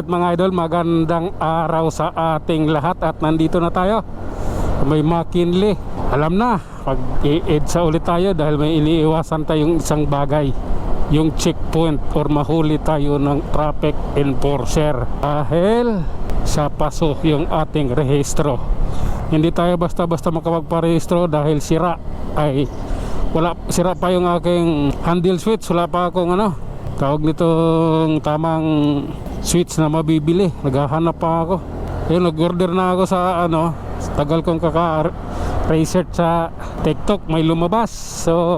mga idol, magandang araw sa ating lahat. At nandito na tayo, may McKinley. Alam na, pag-i-EDSA ulit tayo dahil may iniiwasan tayong isang bagay, yung checkpoint or mahuli tayo ng traffic enforcer dahil sa paso yung ating rehistro. Hindi tayo basta-basta makapagparehistro dahil sira pa yung aking handle switch. Wala pa akong tawag nitong tamang switch na mabibili. Naghahanap pa ako. Yun, nag-order na ako sa tagal kong research sa TikTok, may lumabas. So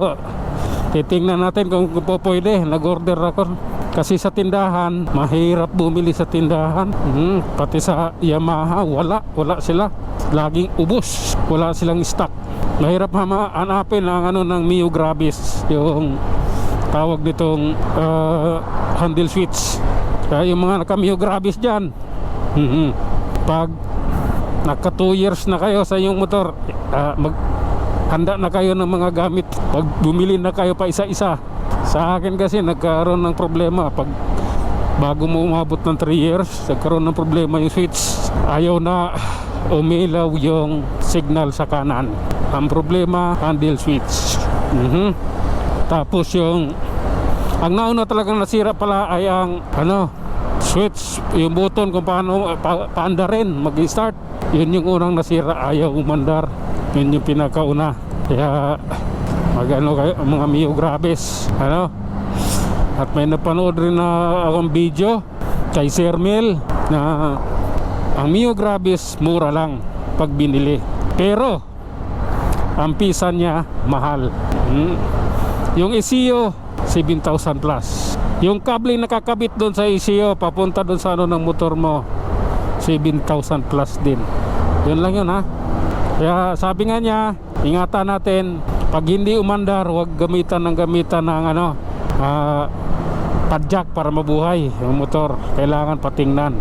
titingnan natin kung pwede. Nag-order ako kasi sa tindahan mahirap bumili sa tindahan. Pati sa Yamaha wala sila, laging ubos, wala silang stock. Mahirap hanapin ang ng Mio Gravis, yung tawag nitong handle switch. Kaya yung mga naka-Mio Gravis dyan, pag naka 2 years na kayo sa inyong motor, handa na kayo ng mga gamit. Pag bumili na kayo pa isa-isa. Sa akin kasi nagkaroon ng problema pag bago mo umabot ng 3 years, nagkaroon ng problema yung switch. Ayaw na umilaw yung signal sa kanan. Ang problema, handle switch. Tapos ang nauna talagang nasira pala ay ang switch, yung button kung paano paanda rin mag-start. Yun yung unang nasira, ayaw umandar. Yun yung pinakauna. Kaya kayo mga Mio Gravis. At may napanood rin na akong video kay Sir Mel na ang Mio Gravis mura lang pag binili, pero ang pisa niya mahal. Yung ECU 7,000 plus. Yung kable nakakabit doon sa ECU papunta doon sa ng motor mo, 7,000 plus din. Yun lang yun, ha. Kaya sabi nga niya, ingatan natin, pag hindi umandar, huwag gamitan ng padjak para mabuhay yung motor. Kailangan patingnan,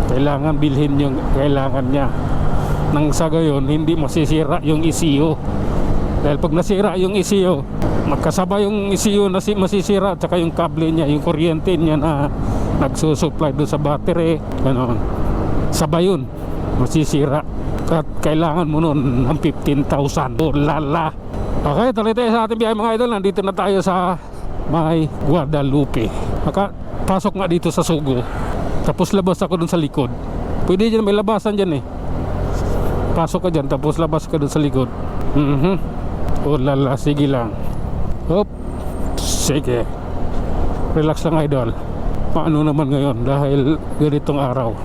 kailangan bilhin yung kailangan niya, nang sa gayon hindi masisira yung ECU. Dahil pag nasira yung ECU, magkasabay yung ECU na masisira, at saka yung kable niya, yung kuryente niya na nagsusupply doon sa battery, sabay yun, masisira. At kailangan mo nun ng 15,000. Oh lala. Okay, tuloy tayo sa ating biyahe mga idol. Nandito na tayo sa may Guadalupe. Pasok nga dito sa Sugo, tapos labas ako dun sa likod. Pwede dyan, may labasan dyan pasok ka dyan, tapos labas ka dun sa likod. Oh lala, sige lang. Hop, sige. Relax lang idol. Paano naman ngayon dahil ganitong araw,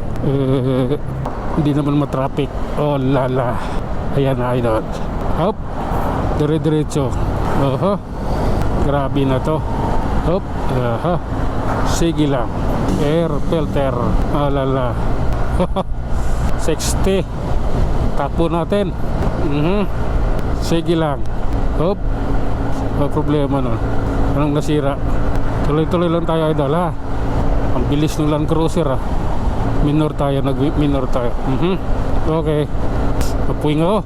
hindi naman matraffic. Oh lala. Ayan na idol. Hop, dire-diretso. Grabe na to. Hop, sige lang. Air filter. Oh lala. 60. Takbo natin. Sige lang. Hop. Problema nun. Anong nasira? Tuloy-tuloy lang tayo idol, ha. Ang bilis ng Land Cruiser, ha. Minor tayo. Okay. Napuwing ako.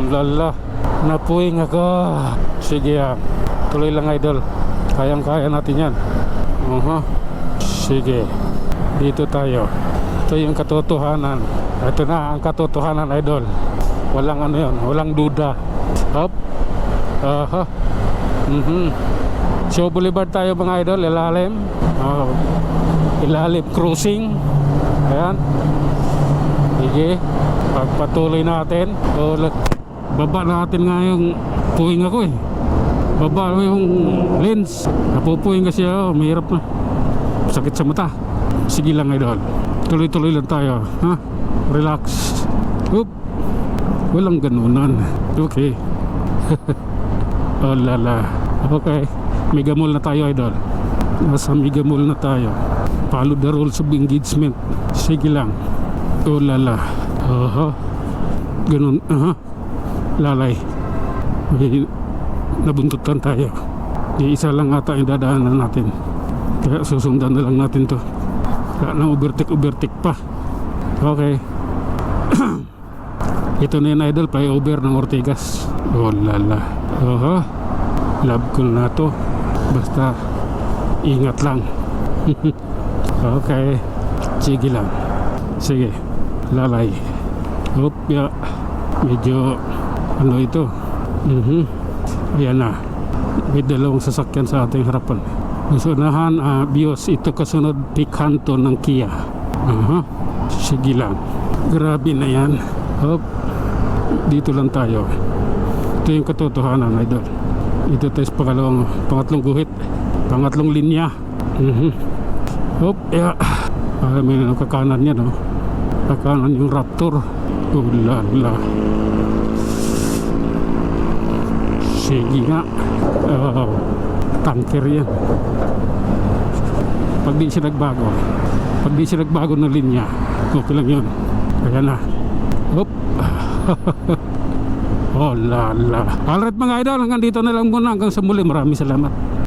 Lala. Napuwing ako. Sige ha. Tuloy lang idol. Kayang-kaya natin yan. Sige. Dito tayo. Ito yung katotohanan. Ito na ang katotohanan idol. Walang walang duda. Hop. Show Boulevard tayo mga idol. Ilalim. Ilalim cruising. Ayan. Sige. Pagpatuloy natin. Baba natin nga yung puwing ako baba yung lens. Napupuwing kasi mahirap na. Sakit sa mata. Sige lang idol. Tuloy-tuloy lang tayo, ha. Relax. Oop. Walang ganunan. Okay. Oh lala. Okay. Mega Mall na tayo idol. Nasa Mega Mall na tayo. Follow the rules of engagement. Sige lang. Oh lala. Ganun. Lalay. Nabuntutan tayo. Isa lang ata yung dadaanan natin. Kaya susundan na lang natin to. Kaya na overtake pa. Okay. Ito na yung idol, flyover ng Ortigas. Oh lala. Love cool na to. Basta ingat lang. Okay. Sige lang. Sige. Lalay. Opya. Medyo ano ito. Ayan na. May dalawang sasakyan sa ating harapan. Unahan, Vios. Ito kasunod Picanto ng Kia. Sige lang. Grabe na yan. Hop. Dito lang tayo. Ito yung katotohanan, idol. Ito tayo sa pangatlong guhit. Pangatlong linya. Hop. Yeah. May kakanan yan, no? Kakanan yung Raptor. Ulala. Sige nga. Tanker yan. Pag di siya nagbago ng linya, okay lang yun. Ayan na. Hop. Oh lala. Alright mga idol, hanggang dito na lang muna. Hanggang sa muli. Maraming salamat.